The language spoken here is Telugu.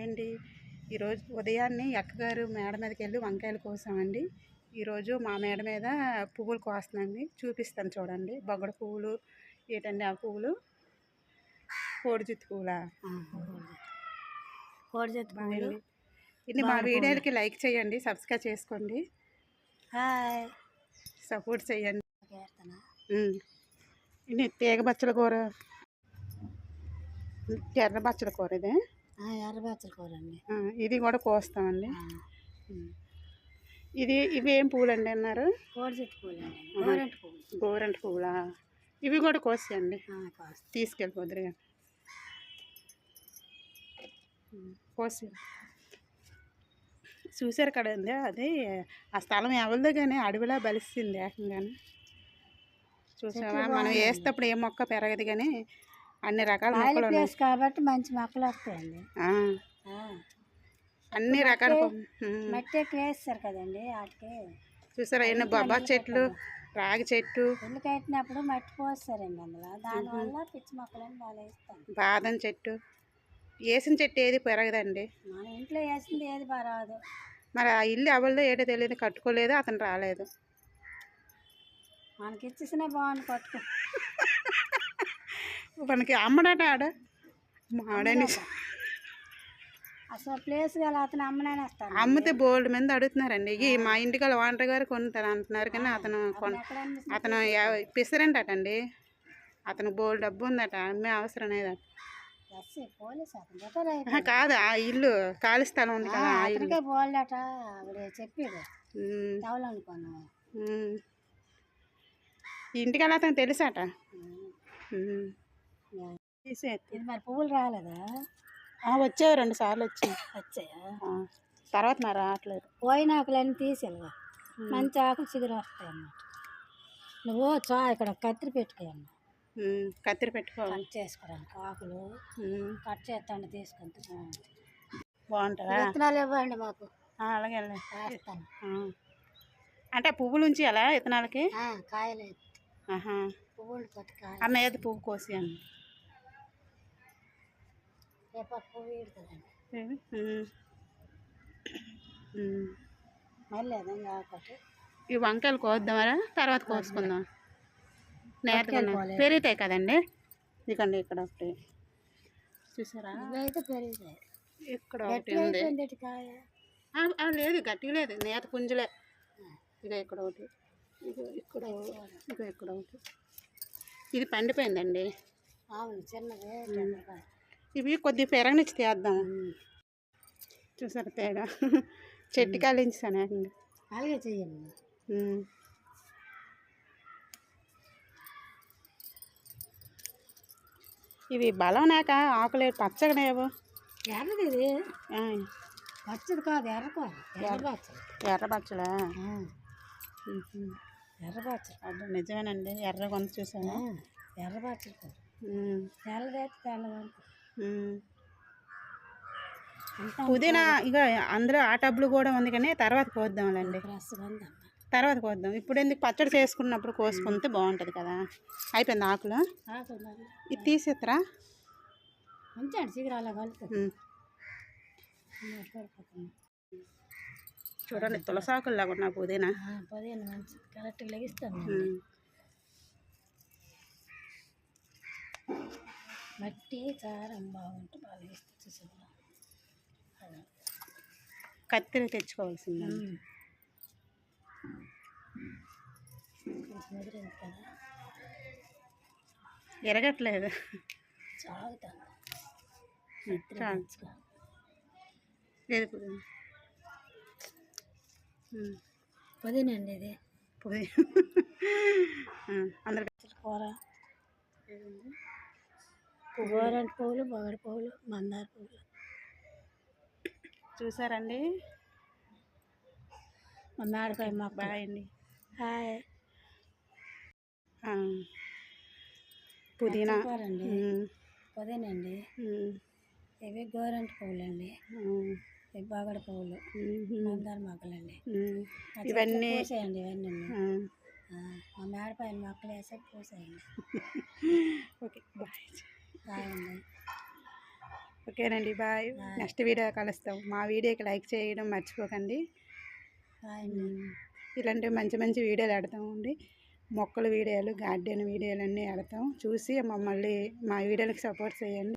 హాయ్ అండి. ఈరోజు ఉదయాన్నే అక్కగారు మేడ మీదకి వెళ్ళి వంకాయలు కోసామండి. ఈరోజు మా మేడ మీద పువ్వులు కోస్తున్నాండి, చూపిస్తాను చూడండి. బొగ్గడ పువ్వులు ఏంటండి ఆ పువ్వులు? కోడిజుత్తు పువ్వులా? కోడిజుత్తు పువ్వులు. ఇది మా వీడియోలకి లైక్ చేయండి, సబ్స్క్రైబ్ చేసుకోండి, హాయ్ సపోర్ట్ చేయండి. ఇది తీగ బచ్చల కూర, ఎర్ర బచ్చల కూర. ఇదే ఎర్ర బచ్చల కూర అండి. ఇది కూడా కోస్తామండి. ఇవి ఏం పువ్వులు అండి అన్నారు? కోడిజుత్తు పువ్వులు అండి. గోరంట పువ్వులు. గోరంట పువ్వులా? ఇవి కూడా కోసేయండి, తీసుకెళ్ళిపోదురు కోసి. చూసారు కదండి, అది ఆ స్థలం ఎవరిదో కానీ అడవిలా బలిసింది ఏకంగానే. చూసావా, మనం వేసేటప్పుడు ఏ మొక్క పెరగదు కానీ అన్ని రకాల మొక్కలు ఉన్నాయి కాబట్టి మంచి మొక్కలు వస్తాయండి. అన్ని రకాల మట్టి ఎక్కువ వేస్తారు కదండి వాటికి. చూసారా ఎన్ని బొబ్బాయి చెట్లు, రాగి చెట్టు. ఇల్లు కట్టినప్పుడు మట్టి పోస్తారండి అందులో, దానివల్ల పిచ్చి మొక్కలని బాగా వేస్తాను. బాదం చెట్టు, వేసిన చెట్టు ఏది పెరగదండి. మన ఇంట్లో వేసింది ఏది పర్వాలేదు. మరి ఆ ఇల్లు ఎవరిదో ఏటో తెలియదు, కట్టుకోలేదు, అతను రాలేదు. మనకి ఇచ్చేసినా బాగుంది కట్టుకో. మనకి అమ్మడట ఆడ మాడని అసలు ప్లేస్ గల అతను అమ్మనని వస్తాను. అమ్మితే బోల్డ్ మంది అడుగుతున్నారండి. మా ఇంటికి వాళ్ళ ఓనర్ గారు కొంటారు అంటున్నారు కానీ అతను పిసరంటండి. అతను బోల్డ్ డబ్బు ఉందట, అమ్మే అవసరం లేదట. కాదు, ఆ ఇల్లు ఖాళీ స్థలం ఉంది కదా, ఆ ఇల్లు బోల్డట చెప్పాడు. అనుకున్నా ఇంటికి వెళ్ళి అతను తెలుసట. మరి పువ్వులు రాలేదా? వచ్చాయి, 2 సార్లు వచ్చాయా? తర్వాత మరి రావట్లేదు. పోయిన ఆకులన్నీ తీసేయాలి, మంచి ఆకులు చిగురు వస్తాయి అన్నమాట. నువ్వు ఇక్కడ కత్తిరి పెట్టుకోయమ్మా. కత్తిరి పెట్టుకోవాలి, కట్ చేసుకోవడానికి ఆకులు కట్ చేస్తాను, తీసుకుంటే బాగుంటుందా? విత్తనాలు ఇవ్వండి మాకు. అలాగే వేస్తాను. అంటే పువ్వుల నుంచి అలా విత్తనాలకి కాయలు పువ్వులు పట్టుకాయ ఆ మీద పువ్వు కోసి అండి. పువ్వు ఈడుతుందండి మళ్ళీ అదంగా ఒకటి. ఈ వంకాయలు కోద్దామరా, తర్వాత కోసుకుందాం. నేతగా పెరుగుతాయి కదండి. ఇకండి ఇక్కడ ఒకటి చూసారా, అయితే పెరుగుతాయి. ఇక్కడ ఒకటి ఉంది, లేదు గట్టిగా లేదు, నేత పుంజులే. ఇక ఇక్కడ ఒకటి, ఇక్కడ ఇక్కడ ఒకటి. ఇది పండిపోయిందండి. ఇవి కొద్ది పెరగనిచ్చి తీద్దాం. చూసారు తేడా, చెట్టు కాలించాను ఏకంగా. అలాగే చెయ్యండి. ఇవి బలం నాక ఆకులే పచ్చగా లేవు. ఎర్రది ఇది పచ్చడి కాదు, ఎర్ర పచ్చడా? ఎర్ర పచ్చడి అది నిజమేనండి, ఎర్ర కొంత చూసాను. ఎర్ర పచ్చడి తెల్లదైతే తెల్లగా. పుదీనా ఇక అందులో ఆ టబ్బులు కూడా ఉంది కానీ తర్వాత కోద్దాంలేండి, తర్వాత కోద్దాం. ఇప్పుడు ఎందుకు, పచ్చడి చేసుకున్నప్పుడు కోసుకుంటే బాగుంటుంది కదా. అయిపోయింది ఆకులు, ఇది తీసేత్తరా? ఉంచండి, చిగురాలా కలుపుతుంది. చూడండి తులసాకుల్లాగా ఉన్నా పుదీనా. పుదీనా మంచి కరెక్ట్గా లెగిస్తాను. మట్టి చారం బాగుంటే బాగా లెగిస్తే చూసాను. కత్తిరి తెచ్చుకోవాల్సింది. ఎరగట్లేదు, లేదు పుదీనా అండి ఇది. పుదీనా అందరికి కూర, గోరంట పువ్వులు, బొగడ పువ్వులు, మందార పువ్వులు. చూసారండి మా మేడపై మాకు. బాయ్ అండి. హాయ్. పుదీనా అండి, పుదీనా అండి. ఇవి గోరంట పువ్వులు అండి, ఇవి బొగడ పువ్వులు, మందార మొక్కలండి. ఇవన్నీ పూసాయండి, ఇవన్నీ మా మేడపై మొక్కలు వేసే పూసాయండి. Okay bye. బాయ్ అండి. ఓకేనండి, బాయ్. బాయ్. నెక్స్ట్ వీడియో కలుస్తాం. మా వీడియోకి లైక్ చేయడం మర్చిపోకండి. బాయ్ అండి. ఇలాంటి మంచి మంచి వీడియోలు పెడతామండి. మొక్కల వీడియోలు, గార్డెన్ వీడియోలు అన్నీ పెడతాం. చూసి మమ్మల్ని మా వీడియోలకు సపోర్ట్ చేయండి.